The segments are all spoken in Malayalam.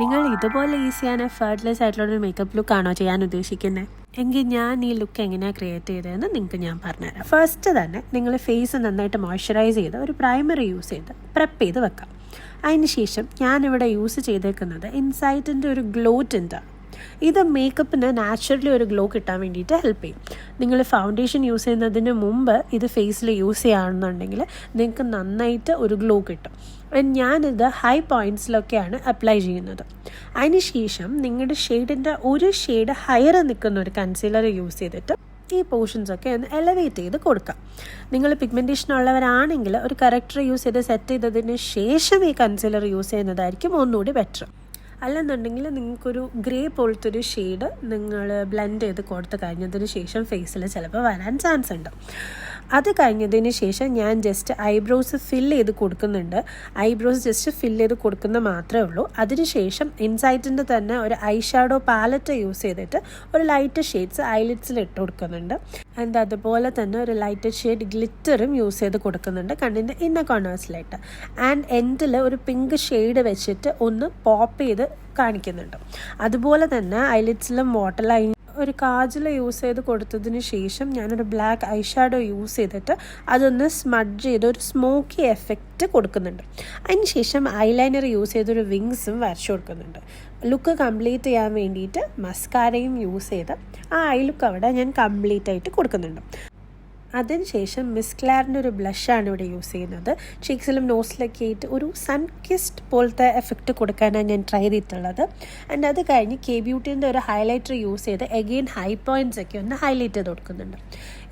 നിങ്ങൾ ഇതുപോലെ ഈസിയാണ് എഫേർട്ട്ലെസ് ആയിട്ടുള്ളൊരു മേക്കപ്പ് ലുക്കാണോ ചെയ്യാൻ ഉദ്ദേശിക്കുന്നത്? എങ്കിൽ ഞാൻ ഈ ലുക്ക് എങ്ങനെയാണ് ക്രിയേറ്റ് ചെയ്തതെന്ന് നിങ്ങൾക്ക് ഞാൻ പറഞ്ഞുതരാം. ഫസ്റ്റ് തന്നെ നിങ്ങൾ ഫേസ് നന്നായിട്ട് മോയ്സ്ചറൈസ് ചെയ്ത് ഒരു പ്രൈമറി യൂസ് ചെയ്ത് പ്രെപ്പ് ചെയ്ത് വെക്കാം. അതിന് ശേഷം ഞാനിവിടെ യൂസ് ചെയ്തേക്കുന്നത് ഇൻസൈറ്റിൻ്റെ ഒരു ഗ്ലോ ടിൻ്റാണ്. ഇത് മേക്കപ്പിന് നാച്ചുറലി ഒരു ഗ്ലോ കിട്ടാൻ വേണ്ടിയിട്ട് ഹെൽപ്പ് ചെയ്യും. നിങ്ങൾ ഫൗണ്ടേഷൻ യൂസ് ചെയ്യുന്നതിന് മുമ്പ് ഇത് ഫേസിൽ യൂസ് ചെയ്യുകയാണെന്നുണ്ടെങ്കിൽ നിങ്ങൾക്ക് നന്നായിട്ട് ഒരു ഗ്ലോ കിട്ടും. ഞാനിത് ഹൈ പോയിൻറ്റ്സിലൊക്കെയാണ് അപ്ലൈ ചെയ്യുന്നത്. അതിന് ശേഷം നിങ്ങളുടെ ഷെയ്ഡിൻ്റെ ഒരു ഷെയ്ഡ് ഹയർ നിൽക്കുന്ന ഒരു കൺസീലർ യൂസ് ചെയ്തിട്ട് ഈ പോർഷൻസൊക്കെ ഒന്ന് എലവേറ്റ് ചെയ്ത് കൊടുക്കാം. നിങ്ങൾ പിഗ്മെൻറ്റേഷൻ ഉള്ളവരാണെങ്കിൽ ഒരു കറക്റ്റർ യൂസ് ചെയ്ത് സെറ്റ് ചെയ്തതിന് ശേഷം ഈ കൺസീലർ യൂസ് ചെയ്യുന്നതായിരിക്കും ഒന്നുകൂടി ബെറ്റർ. അല്ലെന്നുണ്ടെങ്കിൽ നിങ്ങൾക്കൊരു ഗ്രേ പോലത്തെ ഒരു ഷെയ്ഡ് നിങ്ങൾ ബ്ലെൻഡ് ചെയ്ത് കൊടുത്ത് കഴിഞ്ഞതിന് ശേഷം ഫേസിൽ ചിലപ്പോൾ വരാൻ ചാൻസ് ഉണ്ട്. അത് കഴിഞ്ഞതിന് ശേഷം ഞാൻ ജസ്റ്റ് ഐബ്രോസ് ഫില്ല് ചെയ്ത് കൊടുക്കുന്നുണ്ട്. ഐബ്രോസ് ജസ്റ്റ് ഫില്ല് ചെയ്ത് കൊടുക്കുന്ന മാത്രമേ ഉള്ളൂ. അതിനുശേഷം ഇൻസൈറ്റിൻ്റെ തന്നെ ഒരു ഐ ഷാഡോ പാലറ്റ് യൂസ് ചെയ്തിട്ട് ഒരു ലൈറ്റ് ഷെയ്ഡ്സ് ഐലിഡ്സിൽ ഇട്ട് കൊടുക്കുന്നുണ്ട്. ആൻഡ് അതുപോലെ തന്നെ ഒരു ലൈറ്റ് ഷെയ്ഡ് ഗ്ലിറ്ററും യൂസ് ചെയ്ത് കൊടുക്കുന്നുണ്ട് കണ്ണിൻ്റെ ഇന്നർ കോർണേഴ്സിലായിട്ട്. ആൻഡ് എൻഡിൽ ഒരു പിങ്ക് ഷെയ്ഡ് വെച്ചിട്ട് ഒന്ന് പോപ്പ് ചെയ്ത് കാണിക്കുന്നുണ്ട്. അതുപോലെ തന്നെ ഐലിഡ്സിലും വാട്ടർ ലൈൻ ഒരു കാജൽ യൂസ് ചെയ്ത് കൊടുത്തതിന് ശേഷം ഞാനൊരു ബ്ലാക്ക് ഐ ഷാഡോ യൂസ് ചെയ്തിട്ട് അതൊന്ന് സ്മഡ്ജ് ചെയ്ത് ഒരു സ്മോക്കി എഫക്റ്റ് കൊടുക്കുന്നുണ്ട്. അതിന് ശേഷം ഐലൈനർ യൂസ് ചെയ്തൊരു വിങ്സും വരച്ചു കൊടുക്കുന്നുണ്ട്. ലുക്ക് കംപ്ലീറ്റ് ചെയ്യാൻ വേണ്ടിയിട്ട് മസ്കാരയും യൂസ് ചെയ്ത് ആ ഐ ലുക്ക് അവിടെ ഞാൻ കംപ്ലീറ്റ് ആയിട്ട് കൊടുക്കുന്നുണ്ട്. അതിനുശേഷം മിസ് ക്ലാറിൻ്റെ ഒരു ബ്ലഷാണ് ഇവിടെ യൂസ് ചെയ്യുന്നത്. ചീക്സിലും നോസിലൊക്കെ ആയിട്ട് ഒരു സൺ കിസ്ഡ് പോലത്തെ എഫക്റ്റ് കൊടുക്കാനാണ് ഞാൻ ട്രൈ ചെയ്തിട്ടുള്ളത്. ആൻഡ് അത് കഴിഞ്ഞ് കെ ബ്യൂട്ടീൻ്റെ ഒരു ഹൈലൈറ്റർ യൂസ് ചെയ്ത് എഗെയിൻ ഹൈ പോയിൻറ്റ്സ് ഒക്കെ ഒന്ന് ഹൈലൈറ്റ് ചെയ്ത് കൊടുക്കുന്നുണ്ട്.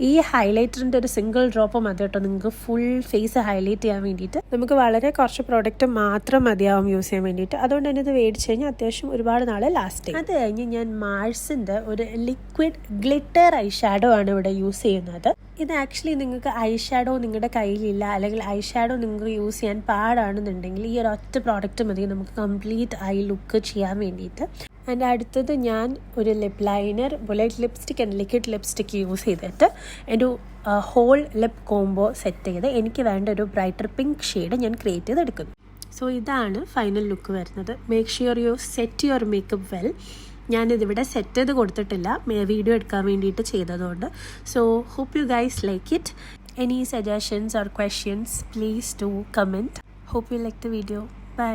ഈ ഹൈലൈറ്ററിൻ്റെ ഒരു സിംഗിൾ ഡ്രോപ്പ് മതി കേട്ടോ നിങ്ങൾക്ക് ഫുൾ ഫേസ് ഹൈലൈറ്റ് ചെയ്യാൻ വേണ്ടിയിട്ട്. നമുക്ക് വളരെ കുറച്ച് പ്രോഡക്റ്റ് മാത്രം മതിയാവും യൂസ് ചെയ്യാൻ വേണ്ടിയിട്ട്. അതുകൊണ്ട് തന്നെ ഇത് മേടിച്ച് കഴിഞ്ഞാൽ അത്യാവശ്യം ഒരുപാട് നാൾ ലാസ്റ്റ് ചെയ്യും. അത് കഴിഞ്ഞ് ഞാൻ മാർസിൻ്റെ ഒരു ലിക്വിഡ് ഗ്ലിറ്റർ ഐ ഷാഡോ ആണ് ഇവിടെ യൂസ് ചെയ്യുന്നത്. ഇത് ആക്ച്വലി നിങ്ങൾക്ക് ഐ ഷാഡോ നിങ്ങളുടെ കയ്യിലില്ല അല്ലെങ്കിൽ ഐ ഷാഡോ നിങ്ങൾക്ക് യൂസ് ചെയ്യാൻ പാടാണെന്നുണ്ടെങ്കിൽ ഈ ഒരു ഒറ്റ പ്രോഡക്റ്റ് മതി നമുക്ക് കംപ്ലീറ്റ് ഐ ലുക്ക് ചെയ്യാൻ വേണ്ടിയിട്ട്. ആൻഡ് അടുത്തത് ഞാൻ ഒരു lip liner, bullet lipstick and liquid lipstick use ചെയ്തിട്ട് ഒരു ഹോൾ ലിപ്പ് കോംബോ സെറ്റ് ചെയ്ത് എനിക്ക് വേണ്ട ഒരു ബ്രൈറ്റർ പിങ്ക് ഷെയ്ഡ് ഞാൻ ക്രിയേറ്റ് ചെയ്തെടുക്കുന്നു. സോ ഇതാണ് ഫൈനൽ ലുക്ക് വരുന്നത്. Make sure you set your makeup well. ഞാനിതിവിടെ സെറ്റ് ചെയ്ത് കൊടുത്തിട്ടില്ല, വീഡിയോ എടുക്കാൻ വേണ്ടിയിട്ട് ചെയ്തതുകൊണ്ട്. So hope you guys like it. Any suggestions or questions please do comment. Hope you like the video. By.